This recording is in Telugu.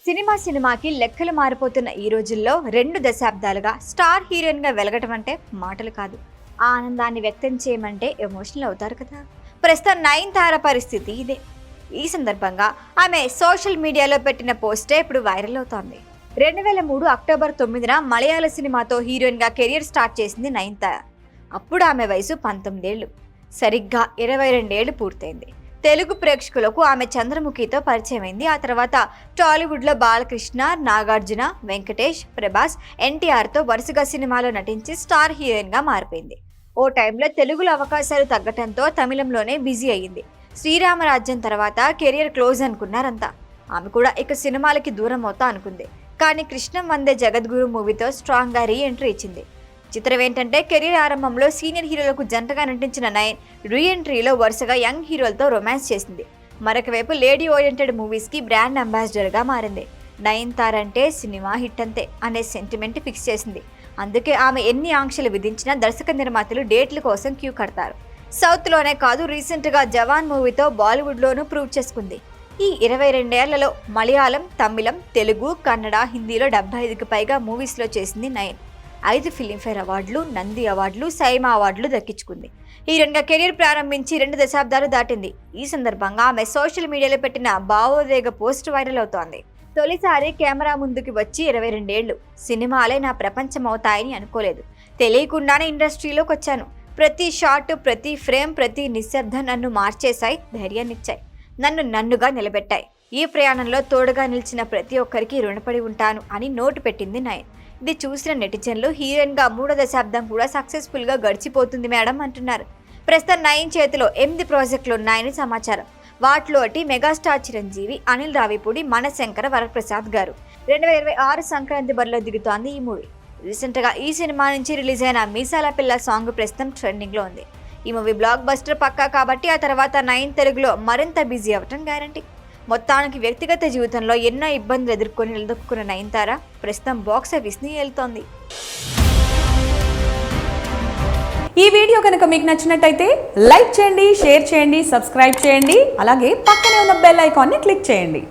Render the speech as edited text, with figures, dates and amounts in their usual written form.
సినిమాకి లెక్కలు మారిపోతున్న ఈ రోజుల్లో 2 దశాబ్దాలుగా స్టార్ హీరోయిన్గా వెలగటం అంటే మాటలు కాదు. ఆ ఆనందాన్ని వ్యక్తం చేయమంటే ఎమోషనల్ అవుతారు కదా. ప్రస్తుతం నయనతార పరిస్థితి ఇదే. ఈ సందర్భంగా ఆమె సోషల్ మీడియాలో పెట్టిన పోస్టే ఇప్పుడు వైరల్ అవుతోంది. 2003 అక్టోబర్ 9న మలయాళ సినిమాతో హీరోయిన్గా కెరియర్ స్టార్ట్ చేసింది నయనతార. అప్పుడు ఆమె వయసు 19 ఏళ్లు. సరిగ్గా 22 ఏళ్లు పూర్తయింది. తెలుగు ప్రేక్షకులకు ఆమె చంద్రముఖితో పరిచయమైంది. ఆ తర్వాత టాలీవుడ్లో బాలకృష్ణ, నాగార్జున, వెంకటేష్, ప్రభాస్, ఎన్టీఆర్తో వరుసగా సినిమాలో నటించి స్టార్ హీరోయిన్గా మారిపోయింది. ఓ టైంలో తెలుగులో అవకాశాలు తగ్గటంతో తమిళంలోనే బిజీ అయ్యింది. శ్రీరామరాజ్యం తర్వాత కెరియర్ క్లోజ్ అనుకున్నారంతా. ఆమె కూడా ఇక సినిమాలకి దూరం అవుతా అనుకుంది. కానీ కృష్ణం వందే జగద్గురు మూవీతో స్ట్రాంగ్గా రీ ఎంట్రీ ఇచ్చింది. చిత్రం ఏంటంటే కెరీర్ ఆరంభంలో సీనియర్ హీరోలకు జంటగా నటించిన నయన్ రీ ఎంట్రీలో వరుసగా యంగ్ హీరోలతో రొమాన్స్ చేసింది. మరొక వైపు లేడీ ఓరియంటెడ్ మూవీస్కి బ్రాండ్ అంబాసిడర్గా మారింది. నయనతార అంటే సినిమా హిట్ అంతే అనే సెంటిమెంట్ ఫిక్స్ చేసింది. అందుకే ఆమె ఎన్ని ఆంక్షలు విధించినా దర్శక నిర్మాతలు డేట్ల కోసం క్యూ కడతారు. సౌత్లోనే కాదు, రీసెంట్గా జవాన్ మూవీతో బాలీవుడ్లోనూ ప్రూవ్ చేసుకుంది. ఈ 22 ఏళ్లలో మలయాళం, తమిళం, తెలుగు, కన్నడ, హిందీలో 75కి పైగా మూవీస్లో చేసింది నయన్. 5 ఫిలింఫేర్ అవార్డులు, నంది అవార్డులు, సైమా అవార్డులు దక్కించుకుంది. హీరోయిన్గా కెరీర్ ప్రారంభించి 2 దశాబ్దాలు దాటింది. ఈ సందర్భంగా ఆమె సోషల్ మీడియాలో పెట్టిన భావోద్వేగ పోస్ట్ వైరల్ అవుతోంది. తొలిసారి కెమెరా ముందుకు వచ్చి 22 ఏళ్లు. సినిమాలే నా ప్రపంచం అవుతాయని అనుకోలేదు. తెలియకుండానే ఇండస్ట్రీలోకి వచ్చాను. ప్రతి షాట్, ప్రతి ఫ్రేమ్, ప్రతి నిశ్శబ్దం నన్ను మార్చేశాయి, ధైర్యాన్నిచ్చాయి, నన్నుగా నిలబెట్టాయి. ఈ ప్రయాణంలో తోడుగా నిలిచిన ప్రతి ఒక్కరికి రుణపడి ఉంటాను అని నోటు పెట్టింది నయన్. ఇది చూసిన నెటిజన్లు హీరోయిన్గా 3వ దశాబ్దం కూడా సక్సెస్ఫుల్గా గడిచిపోతుంది మేడం అంటున్నారు. ప్రస్తుతం నయన్ చేతిలో 8 ప్రాజెక్టులు ఉన్నాయని సమాచారం. వాటిలో ఒకటి మెగాస్టార్ చిరంజీవి, అనిల్ రావిపూడి, మనశంకర వరప్రసాద్ గారు. 2026 సంక్రాంతి బరిలో దిగుతోంది ఈ మూవీ. రీసెంట్గా ఈ సినిమా నుంచి రిలీజ్ అయిన మీసాల పిల్ల సాంగ్ ప్రస్తుతం ట్రెండింగ్లో ఉంది. ఈ మూవీ బ్లాక్ బస్టర్ పక్కా కాబట్టి ఆ తర్వాత నయన్ తెలుగులో మరింత బిజీ అవ్వటం గ్యారంటీ. మొత్తానికి వ్యక్తిగత జీవితంలో ఎన్నో ఇబ్బందులు ఎదుర్కొని నిలదొక్కున్న నయనతార ప్రస్తుతం బాక్స్ ఆఫీస్ని ఏలుతోంది. ఈ వీడియో కనుక మీకు నచ్చినట్టయితే లైక్ చేయండి, షేర్ చేయండి, సబ్స్క్రైబ్ చేయండి. అలాగే పక్కనే ఉన్న బెల్ ఐకాన్ని క్లిక్ చేయండి.